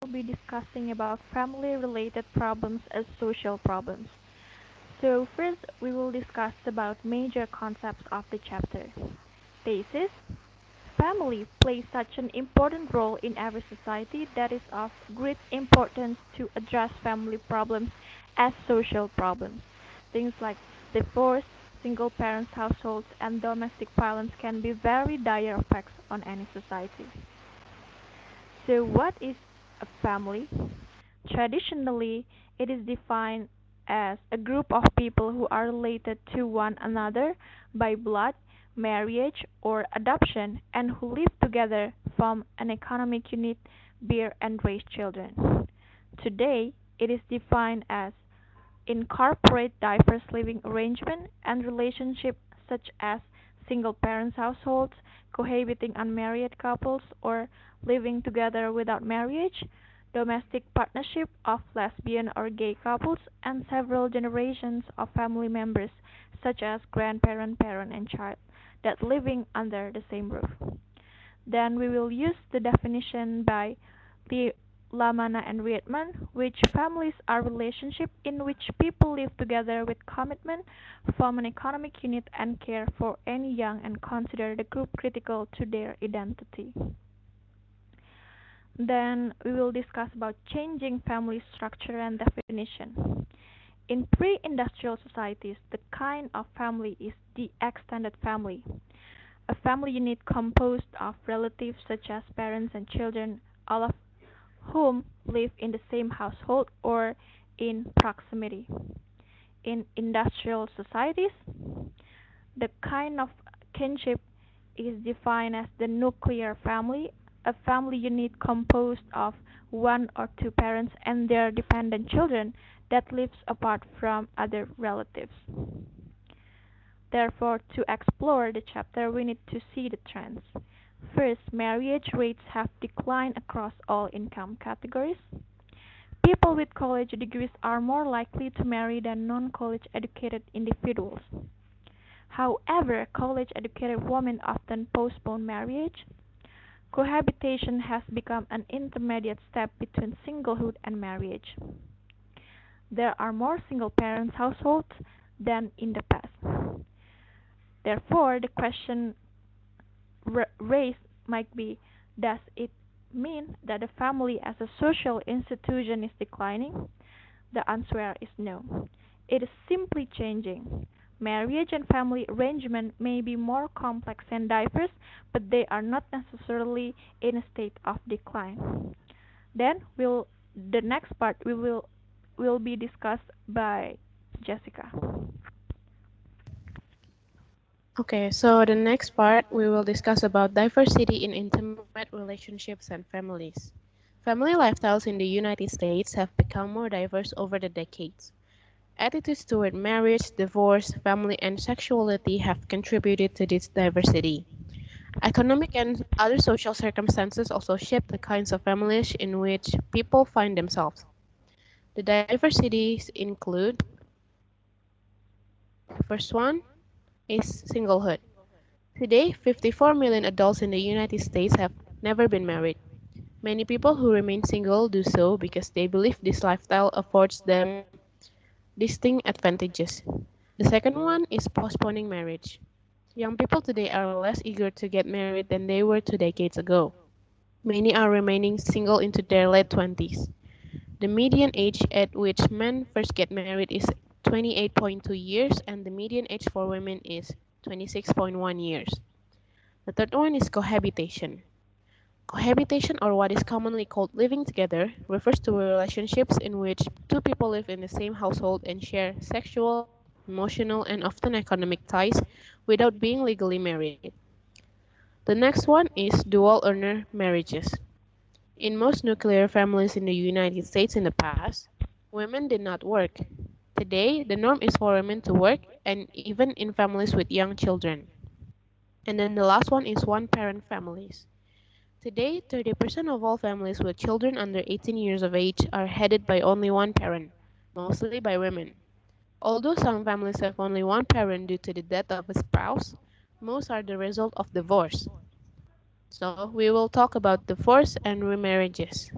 will be discussing about family-related problems as social problems. So first, we will discuss about major concepts of the chapter. Basis: family plays such an important role in every society that is of great importance to address family problems as social problems. Things like divorce, single parents households, and domestic violence can be very dire effects on any society. So, what is a family? Traditionally, it is defined as a group of people who are related to one another by blood, marriage, or adoption, and who live together, form an economic unit, bear and raise children. Today, it is defined as incorporate diverse living arrangements and relationships such as single parents households, cohabiting unmarried couples, or living together without marriage, domestic partnership of lesbian or gay couples, and several generations of family members such as grandparent, parent, and child that living under the same roof. Then we will use the definition by the Lamana and Riedman, which families are relationships in which people live together with commitment, form an economic unit, and care for any young and consider the group critical to their identity. Then we will discuss about changing family structure and definition. In pre-industrial societies, the kind of family is the extended family, a family unit composed of relatives such as parents and children, all of whom live in the same household or in proximity. In industrial societies, the kind of kinship is defined as the nuclear family, a family unit composed of one or two parents and their dependent children that lives apart from other relatives. Therefore, to explore the chapter, we need to see the trends. First, marriage rates have declined across all income categories. People with college degrees are more likely to marry than non-college educated individuals. However, college educated women often postpone marriage. Cohabitation has become an intermediate step between singlehood and marriage. There are more single parents households than in the past. Therefore, the question raised might be, does it mean that the family as a social institution is declining? The answer is no. It is simply changing. Marriage and family arrangement may be more complex and diverse, but they are not necessarily in a state of decline. Then the next part will be discussed by Jessica. Okay, so the next part we will discuss about diversity in intimate relationships and families. Family lifestyles in the United States have become more diverse over the decades. Attitudes toward marriage, divorce, family, and sexuality have contributed to this diversity. Economic and other social circumstances also shape the kinds of families in which people find themselves. The diversities include: first one is singlehood. Today, 54 million adults in the United States have never been married. Many people who remain single do so because they believe this lifestyle affords them distinct advantages. The second one is postponing marriage. Young people today are less eager to get married than they were 2 decades ago. Many are remaining single into their late 20s. The median age at which men first get married is 28.2 years, and the median age for women is 26.1 years. The third one is cohabitation. Cohabitation, or what is commonly called living together, refers to relationships in which two people live in the same household and share sexual, emotional, and often economic ties without being legally married. The next one is dual earner marriages. In most nuclear families in the United States in the past, women did not work. Today, the norm is for women to work, and even in families with young children. And then the last one is one parent families. Today, 30% of all families with children under 18 years of age are headed by only one parent, mostly by women. Although some families have only one parent due to the death of a spouse, most are the result of divorce. So, we will talk about divorce and remarriages.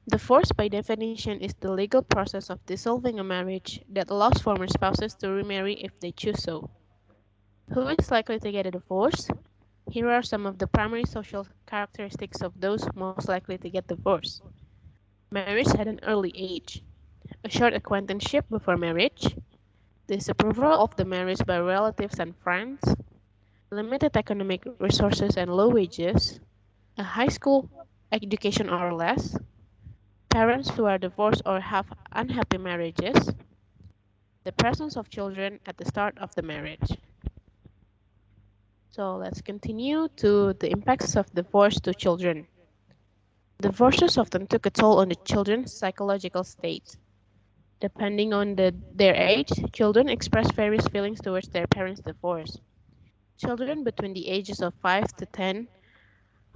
Divorce, by definition, is the legal process of dissolving a marriage that allows former spouses to remarry if they choose so. Who is likely to get a divorce? Here are some of the primary social characteristics of those most likely to get divorced. Marriage at an early age, a short acquaintanceship before marriage, disapproval of the marriage by relatives and friends, limited economic resources and low wages, a high school education or less, parents who are divorced or have unhappy marriages, the presence of children at the start of the marriage. So let's continue to the impacts of divorce to children. Divorces often took a toll on the children's psychological state. Depending on their age, children express various feelings towards their parents' divorce. Children between the ages of 5 to 10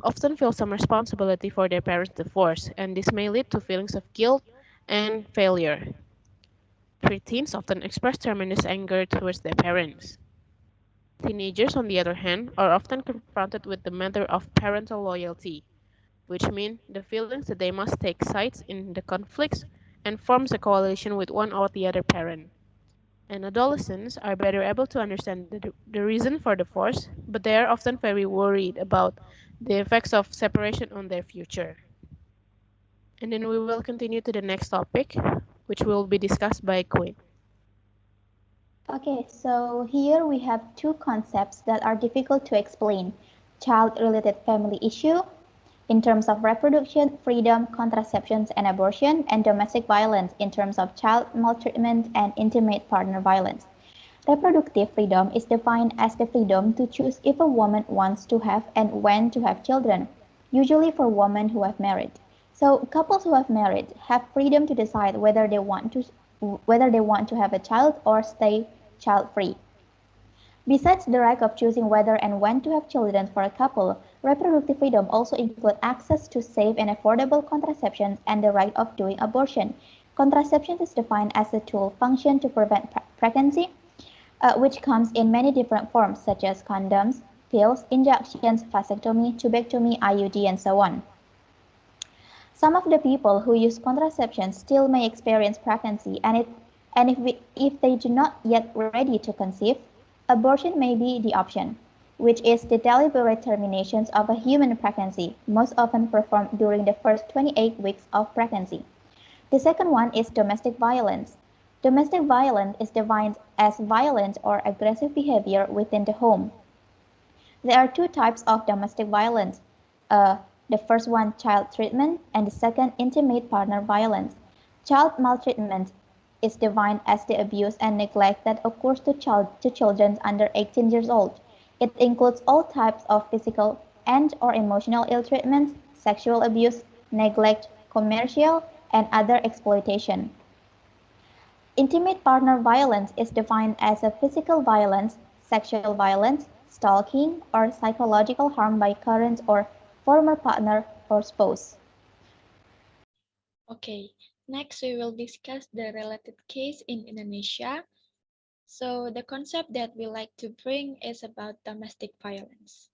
often feel some responsibility for their parents' divorce, and this may lead to feelings of guilt and failure. Preteens often express tremendous anger towards their parents. Teenagers, on the other hand, are often confronted with the matter of parental loyalty, which means the feelings that they must take sides in the conflicts and forms a coalition with one or the other parent. And adolescents are better able to understand the reason for divorce, but they are often very worried about the effects of separation on their future. And then we will continue to the next topic, which will be discussed by Quinn. Okay, so here we have two concepts that are difficult to explain. Child-related family issue in terms of reproduction, freedom, contraceptions, and abortion, and domestic violence in terms of child maltreatment and intimate partner violence. Reproductive freedom is defined as the freedom to choose if a woman wants to have and when to have children, usually for women who have married. So couples who have married have freedom to decide whether they want to have a child or stay child-free. Besides the right of choosing whether and when to have children for a couple, reproductive freedom also includes access to safe and affordable contraception and the right of doing abortion. Contraception is defined as a tool function to prevent pregnancy, which comes in many different forms such as condoms, pills, injections, vasectomy, tubectomy, IUD, and so on. Some of the people who use contraception still may experience pregnancy, and if they do not yet ready to conceive, abortion may be the option, which is the deliberate termination of a human pregnancy, most often performed during the first 28 weeks of pregnancy. The second one is domestic violence. Domestic violence is defined as violent or aggressive behavior within the home. There are two types of domestic violence. Uh, the first one, child treatment, and the second, intimate partner violence. Child maltreatment is defined as the abuse and neglect that occurs to children under 18 years old. It includes all types of physical and or emotional ill treatment, sexual abuse, neglect, commercial, and other exploitation. Intimate partner violence is defined as a physical violence, sexual violence, stalking, or psychological harm by current or former partner or spouse. Okay, next we will discuss the related case in Indonesia. So the concept that we like to bring is about domestic violence.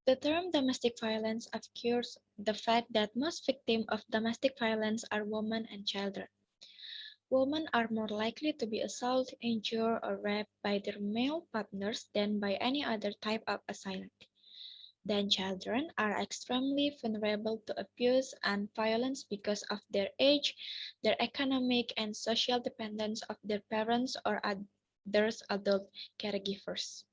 The term domestic violence obscures the fact that most victims of domestic violence are women and children. Women are more likely to be assaulted, injured, or raped by their male partners than by any other type of assailant. Then children are extremely vulnerable to abuse and violence because of their age, their economic and social dependence of their parents or others adult caregivers.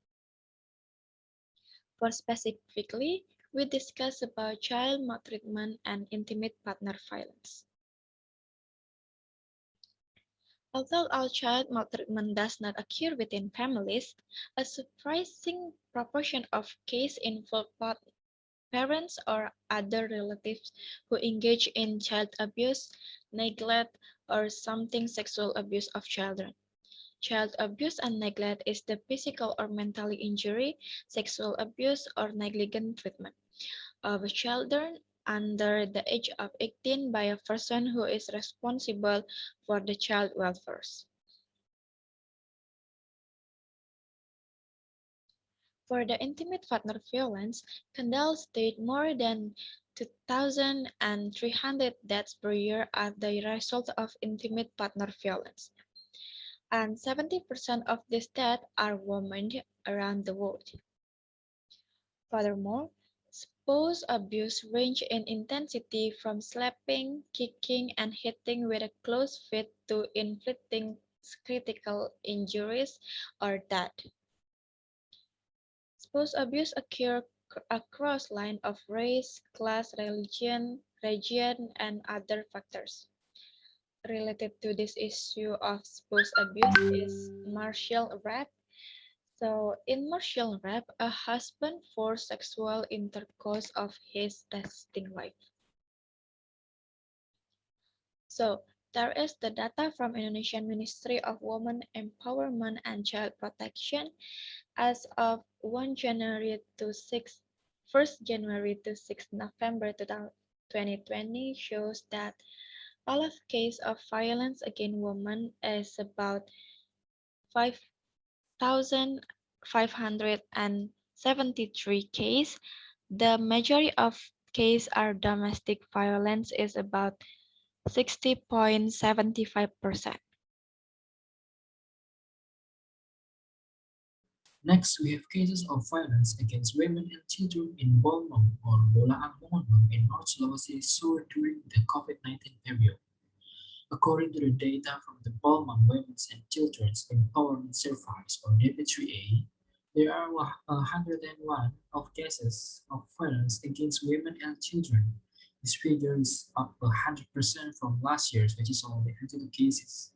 For specifically, we discuss about child maltreatment and intimate partner violence. Although all child maltreatment does not occur within families, a surprising proportion of cases involve parents or other relatives who engage in child abuse, neglect, or something sexual abuse of children. Child abuse and neglect is the physical or mental injury, sexual abuse, or negligent treatment of children under the age of 18 by a person who is responsible for the child welfare. For the intimate partner violence, Kendall stated more than 2,300 deaths per year are the result of intimate partner violence, and 70% of these deaths are women around the world. Furthermore, spouse abuse ranges in intensity from slapping, kicking, and hitting with a closed fist to inflicting critical injuries or death. Spouse abuse occurs across lines of race, class, religion, region, and other factors. Related to this issue of spouse abuse is martial rape. So, in martial rape, a husband forced sexual intercourse of his resting wife. So, there is the data from Indonesian Ministry of Women Empowerment and Child Protection as of 1 January to 1st January to 6 November 2020 shows that all of case of violence against women is about 5,573 cases. The majority of cases are domestic violence is about 60.75%. Next, we have cases of violence against women and children in Bolmong or Bolaang Mongondo in North Sulawesi soared during the COVID-19 period. According to the data from the Bolmong Women's and Children's Empowerment Service or DP3A, there are 101 of cases of violence against women and children. This figure is up 100% from last year's, which is only 52 cases.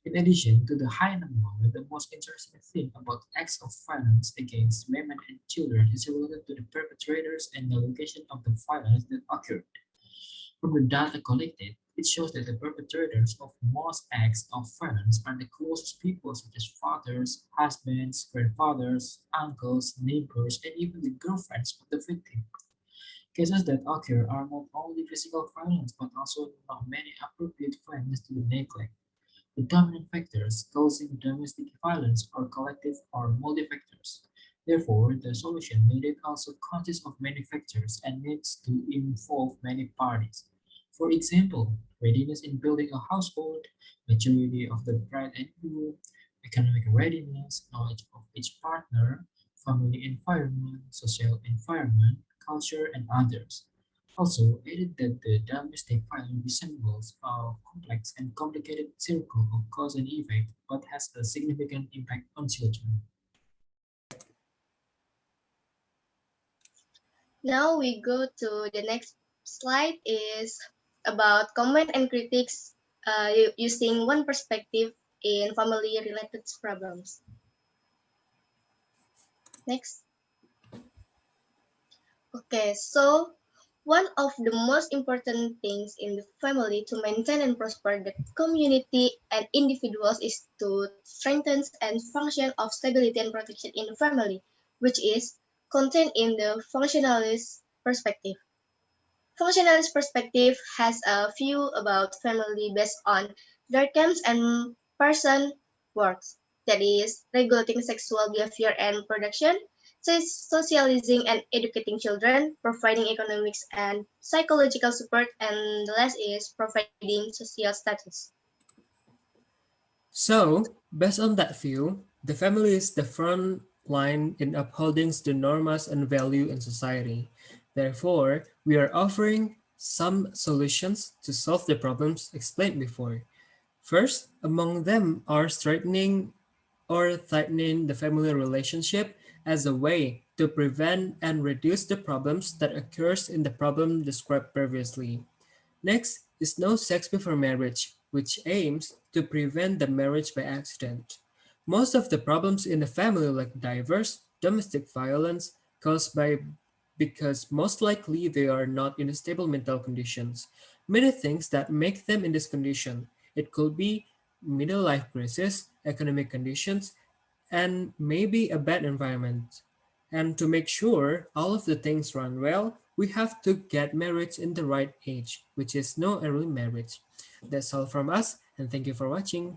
In addition to the high number, the most interesting thing about acts of violence against women and children is related to the perpetrators and the location of the violence that occurred. From the data collected, it shows that the perpetrators of most acts of violence are the closest people such as fathers, husbands, grandfathers, uncles, neighbors, and even the girlfriends of the victim. Cases that occur are not only physical violence but also not many appropriate violence to the neglect. The dominant factors causing domestic violence are collective or multifactors. Therefore, the solution needed also consists of many factors and needs to involve many parties. For example, readiness in building a household, maturity of the bride and groom, economic readiness, knowledge of each partner, family environment, social environment, culture, and others. Also, added that the domestic violence resembles a complex and complicated circle of cause and effect, but has a significant impact on children. Now we go to the next slide is about comment and critics using one perspective in family-related problems. Next. Okay, so one of the most important things in the family to maintain and prosper the community and individuals is to strengthen and function of stability and protection in the family, which is contained in the functionalist perspective. Functionalist perspective has a view about family based on Durkheim's and person works, that is, regulating sexual behavior and production, socializing and educating children, providing economics and psychological support, and the last is providing social status. So, based on that view, the family is the front line in upholding the norms and value in society. Therefore, we are offering some solutions to solve the problems explained before. First, among them are straightening or tightening the family relationship as a way to prevent and reduce the problems that occurs in the problem described previously. Next is no sex before marriage, which aims to prevent the marriage by accident. Most of the problems in the family like divorce, domestic violence, caused by because most likely they are not in stable mental conditions. Many things that make them in this condition. It could be middle life crisis, economic conditions, and maybe a bad environment. And to make sure all of the things run well, we have to get married in the right age, which is no early marriage. That's all from us, and thank you for watching.